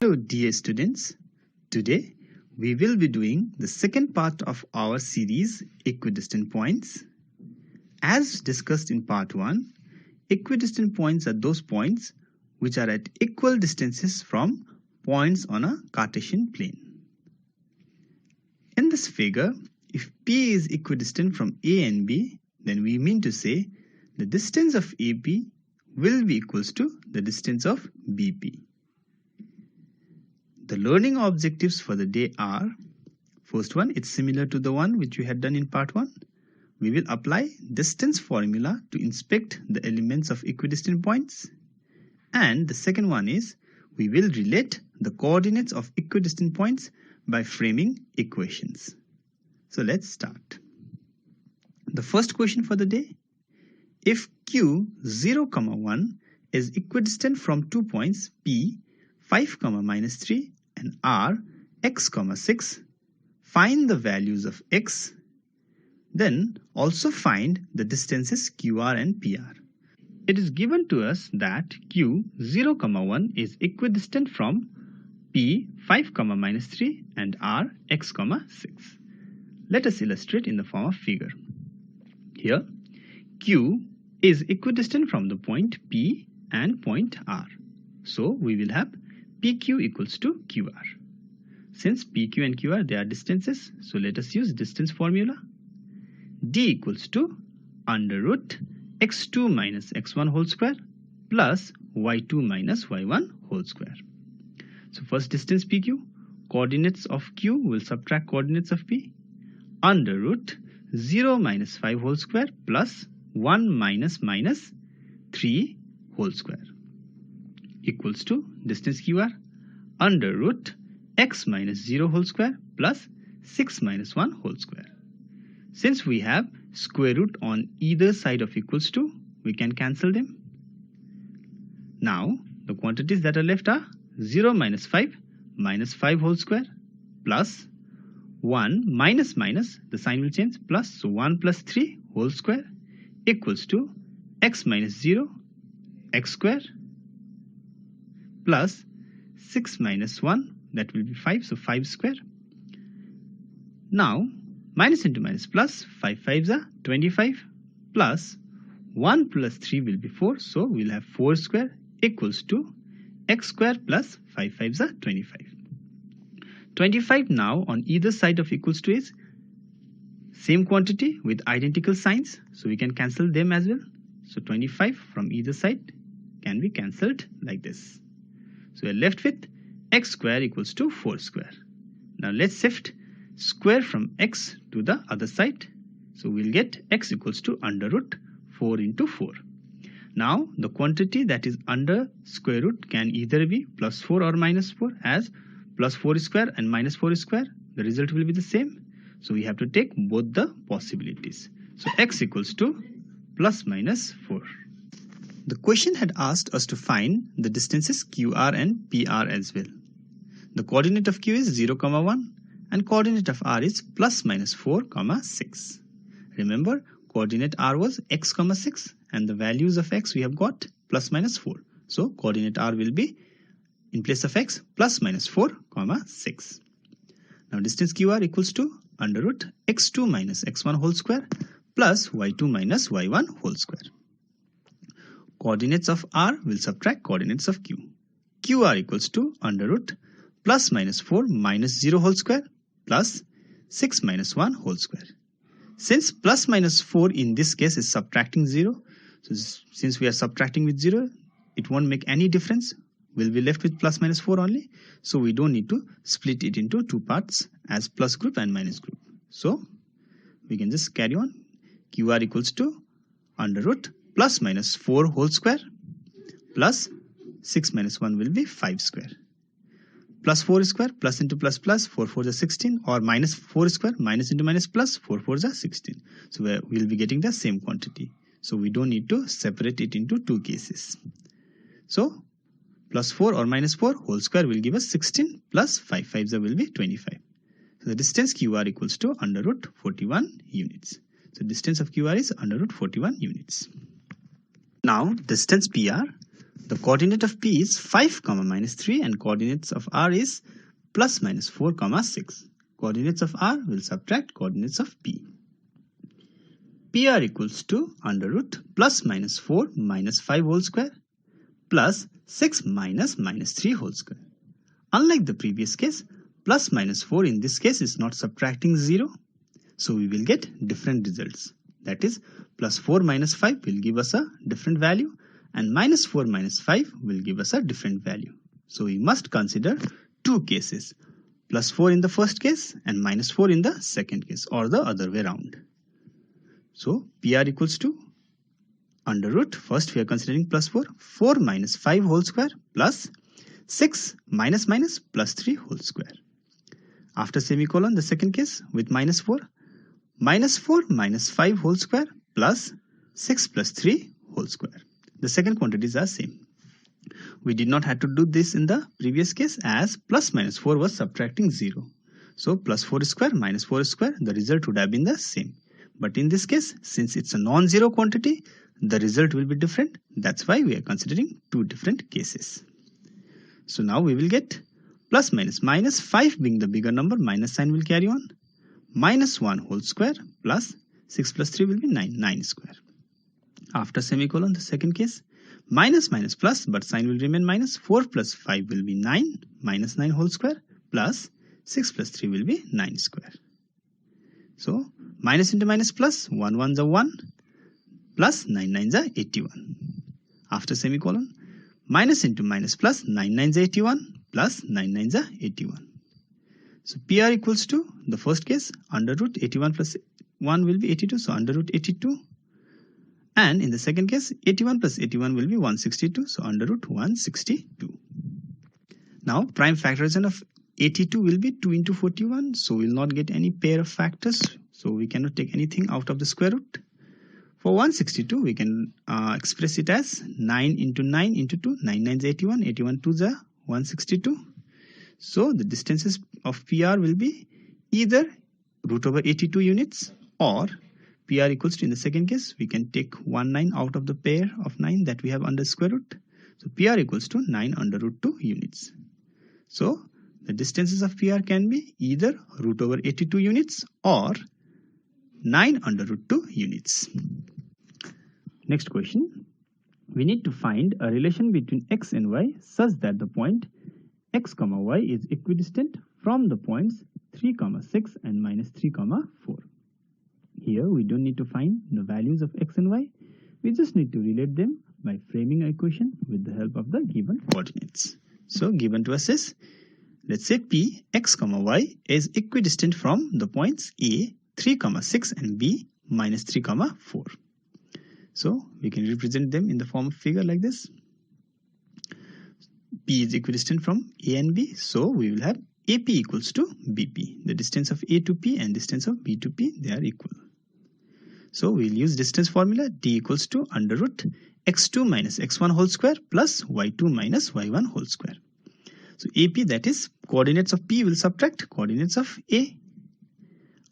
Hello dear students, today we will be doing the second part of our series Equidistant Points. As discussed in part 1, equidistant points are those points which are at equal distances from points on a Cartesian plane. In this figure, if P is equidistant from A and B, then we mean to say the distance of AP will be equals to the distance of BP. The learning objectives for the day are, first one, it's similar to the one which we had done in part 1. We will apply distance formula to inspect the elements of equidistant points. And the second one is, we will relate the coordinates of equidistant points by framing equations. So let's start. The first question for the day, if Q 0, 1 is equidistant from 2 points P 5, -3 and R x, 6, find the values of x, then also find the distances QR and PR. It is given to us that Q 0, 1 is equidistant from P 5, -3 and R x, 6. Let us illustrate in the form of figure. Here, Q is equidistant from the point P and point R. So we will have PQ equals to QR. Since PQ and QR, they are distances, so let us use distance formula. D equals to under root x2 minus x1 whole square plus y2 minus y1 whole square. So first distance PQ, coordinates of Q will subtract coordinates of P. Under root 0 minus 5 whole square plus 1 minus 3 whole square equals to distance QR under root x minus 0 whole square plus 6 minus 1 whole square. Since we have square root on either side of equals to, we can cancel them. Now the quantities that are left are 0 minus 5 minus 5 whole square plus 1 minus, the sign will change, plus, so 1 plus 3 whole square equals to x minus 0 x square plus 6 minus 1, that will be 5, so 5 square. Now minus into minus plus, 5 5s are 25 plus 1 plus 3 will be 4, so we will have 4 square equals to x square plus 5 5s are 25. 25 now on either side of equals to is same quantity with identical signs, so we can cancel them as well. So 25 from either side can be cancelled like this. So we are left with x square equals to 4 square. Now let's shift square from x to the other side. So we'll get x equals to under root 4 into 4. Now the quantity that is under square root can either be plus 4 or minus 4, as plus 4 square and minus 4 square, the result will be the same. So we have to take both the possibilities. So x equals to plus minus 4. The question had asked us to find the distances QR and PR as well. The coordinate of Q is 0, 1 and coordinate of R is plus minus 4, 6. Remember, coordinate R was x, 6 and the values of x we have got plus minus 4. So coordinate R will be in place of x plus minus 4, 6. Now distance QR equals to under root x2 minus x1 whole square plus y2 minus y1 whole square. Coordinates of R will subtract coordinates of Q. QR equals to under root plus minus 4 minus 0 whole square plus 6 minus 1 whole square. Since plus minus 4 in this case is subtracting 0, so since we are subtracting with 0, it won't make any difference. We'll be left with plus minus 4 only. So we don't need to split it into two parts as plus group and minus group. So we can just carry on. QR equals to under root plus minus 4 whole square plus 6 minus 1 will be 5 square. Plus 4 square, plus into plus plus, 4 4s are 16, or minus 4 square, minus into minus plus, 4 4s are 16. So we'll be getting the same quantity. So we don't need to separate it into two cases. So plus 4 or minus 4 whole square will give us 16 plus 5 5s will be 25. So the distance QR equals to under root 41 units. So distance of QR is under root 41 units. Now distance PR. the coordinate of P is 5, minus 3 and coordinates of R is plus minus 4, 6. Coordinates of R will subtract coordinates of P. PR equals to under root plus minus 4 minus 5 whole square plus 6 minus 3 whole square. Unlike the previous case, plus minus 4 in this case is not subtracting 0. So we will get different results. That is, plus 4 minus 5 will give us a different value and minus 4 minus 5 will give us a different value. So we must consider two cases, plus 4 in the first case and minus 4 in the second case, or the other way around. So PR equals to under root, first we are considering plus 4, 4 minus 5 whole square plus 6 minus plus 3 whole square. After semicolon, the second case with minus 4 minus 4 minus 5 whole square plus 6 plus 3 whole square. The second quantities are same. We did not have to do this in the previous case as plus minus 4 was subtracting 0. So plus 4 square minus 4 square, the result would have been the same. But in this case, since it's a non-zero quantity, the result will be different. That's why we are considering two different cases. So now we will get plus minus 5 being the bigger number, minus sign will carry on. Minus 1 whole square plus 6 plus 3 will be 9 square. After semicolon, the second case, minus plus, but sign will remain minus. 4 plus 5 will be 9, minus 9 whole square plus 6 plus 3 will be 9 square. So minus into minus plus, 1 ones are 1 plus 9 nines are 81. After semicolon, minus into minus plus, 9 nines are 81 plus 9 nines are 81. So PR equals to the first case, under root 81 plus 1 will be 82, so under root 82. And in the second case, 81 plus 81 will be 162, so under root 162. Now prime factorization of 82 will be 2 into 41, so we will not get any pair of factors, so we cannot take anything out of the square root. For 162, we can express it as 9 into 9 into 2, 9 9 is 81, 81 2s are 162. So the distances of PR will be either root over 82 units, or PR equals to, in the second case, we can take 1 9 out of the pair of 9 that we have under square root. So PR equals to 9 under root 2 units. So the distances of PR can be either root over 82 units or 9 under root 2 units. Next question. We need to find a relation between x and y such that the point x, y is equidistant from the points 3, 6 and minus 3, 4. Here we don't need to find the values of x and y. We just need to relate them by framing an equation with the help of the given coordinates. So given to us is, let's say P x, y is equidistant from the points A, 3, 6 and B, minus 3, 4. So we can represent them in the form of figure like this. P is equidistant from A and B, so we will have AP equals to BP. The distance of A to P and distance of B to P, they are equal. So we will use distance formula, D equals to under root x2 minus x1 whole square plus y2 minus y1 whole square. So AP, that is coordinates of P will subtract coordinates of A,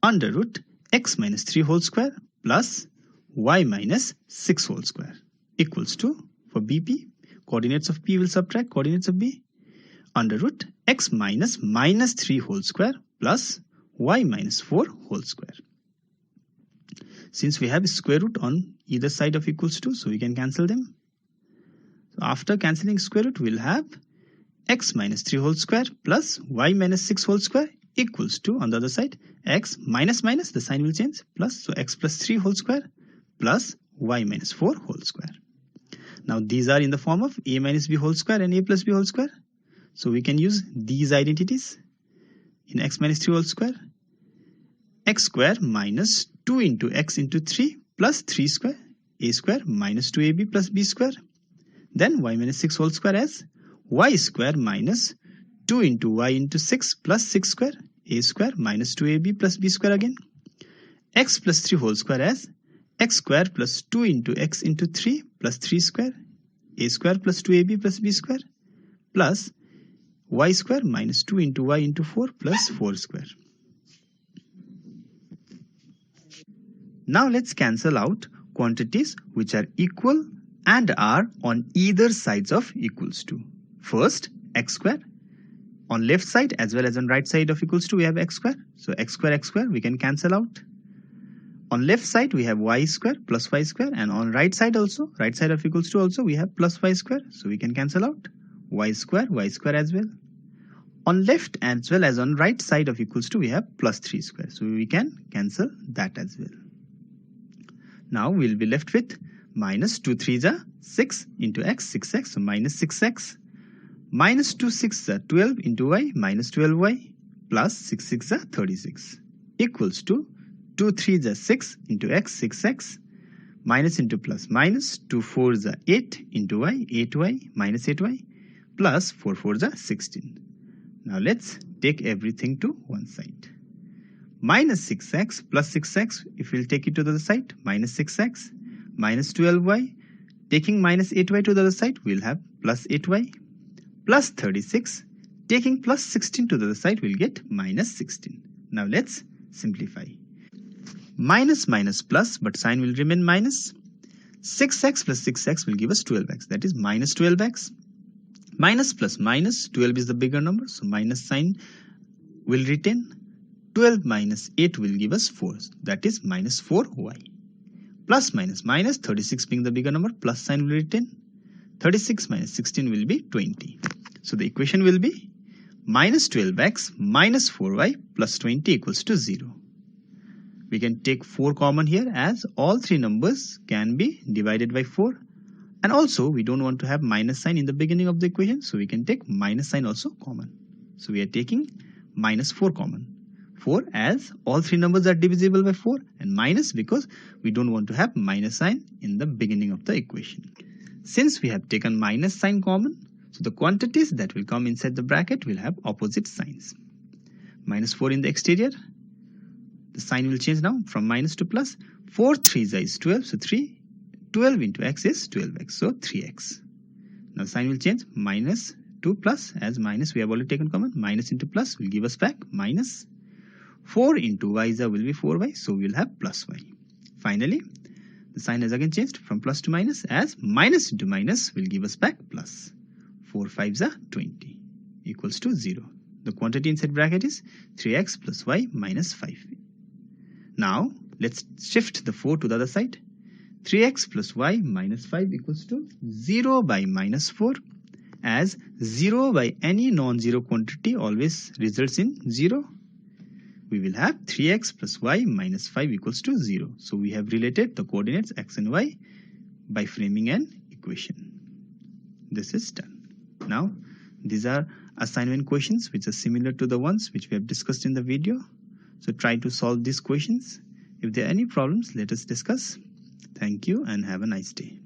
under root x minus 3 whole square plus y minus 6 whole square equals to, for BP, coordinates of P will subtract coordinates of B, under root x minus 3 whole square plus y minus 4 whole square. Since we have a square root on either side of equals to, so we can cancel them. So after cancelling square root, we will have x minus 3 whole square plus y minus 6 whole square equals to, on the other side, x minus, the sign will change, plus, so x plus 3 whole square plus y minus 4 whole square. Now these are in the form of a minus b whole square and a plus b whole square. So we can use these identities in x minus 3 whole square. X square minus 2 into x into 3 plus 3 square, a square minus 2ab plus b square. Then y minus 6 whole square as y square minus 2 into y into 6 plus 6 square, a square minus 2ab plus b square again. X plus 3 whole square as x square plus 2 into x into 3 plus 3 square, a square plus 2ab plus b square, plus y square minus 2 into y into 4 plus 4 square. Now let's cancel out quantities which are equal and are on either sides of equals to. First, x square. On left side as well as on right side of equals to, we have x square. So x square we can cancel out. On left side we have y square plus y square, and on right side also, right side of equals to also, we have plus y square. So we can cancel out y square as well. On left as well as on right side of equals to, we have plus 3 square. So we can cancel that as well. Now we'll be left with minus 2 3s are 6 into x, 6x, so minus 6x. Minus 2 6s are 12 into y, minus 12y, plus 6 6 are 36, equals to 2 3s are 6 into x, 6x, minus into plus minus, 2 4s are 8 into y, 8y, minus 8y, plus 4 4s are 16. Now let's take everything to one side. Minus 6x plus 6x, if we'll take it to the other side, minus 6x, minus 12y, taking minus 8y to the other side, we'll have plus 8y, plus 36, taking plus 16 to the other side, we'll get minus 16. Now let's simplify. Minus minus plus, but sign will remain minus. 6x plus 6x will give us 12x, that is minus 12x. Minus plus minus, 12 is the bigger number, so minus sign will retain. 12 minus 8 will give us 4, that is minus 4y. Plus minus minus, 36 being the bigger number, plus sign will retain. 36 minus 16 will be 20. So the equation will be minus 12x minus 4y plus 20 equals to 0. We can take 4 common here, as all three numbers can be divided by 4. And also we don't want to have minus sign in the beginning of the equation, so we can take minus sign also common. So we are taking minus 4 common. 4 as all three numbers are divisible by 4, and minus because we don't want to have minus sign in the beginning of the equation. Since we have taken minus sign common, so the quantities that will come inside the bracket will have opposite signs. Minus 4 in the exterior, the sign will change now from minus to plus. 4 3s is 12, so 12 into x is 12x, so 3x. Now sign will change, minus to plus, as minus we have already taken common, minus into plus will give us back minus. 4 into y will be 4y, so we will have plus y. Finally, the sign has again changed from plus to minus, as minus into minus will give us back plus. 4 5s are 20, equals to 0. The quantity inside bracket is 3x plus y minus 5. Now let's shift the 4 to the other side. 3x plus y minus 5 equals to 0 by minus 4, as 0 by any non-zero quantity always results in 0. We will have 3x plus y minus 5 equals to 0. So we have related the coordinates x and y by framing an equation. This is done. Now these are assignment questions which are similar to the ones which we have discussed in the video. So try to solve these questions. If there are any problems, let us discuss. Thank you and have a nice day.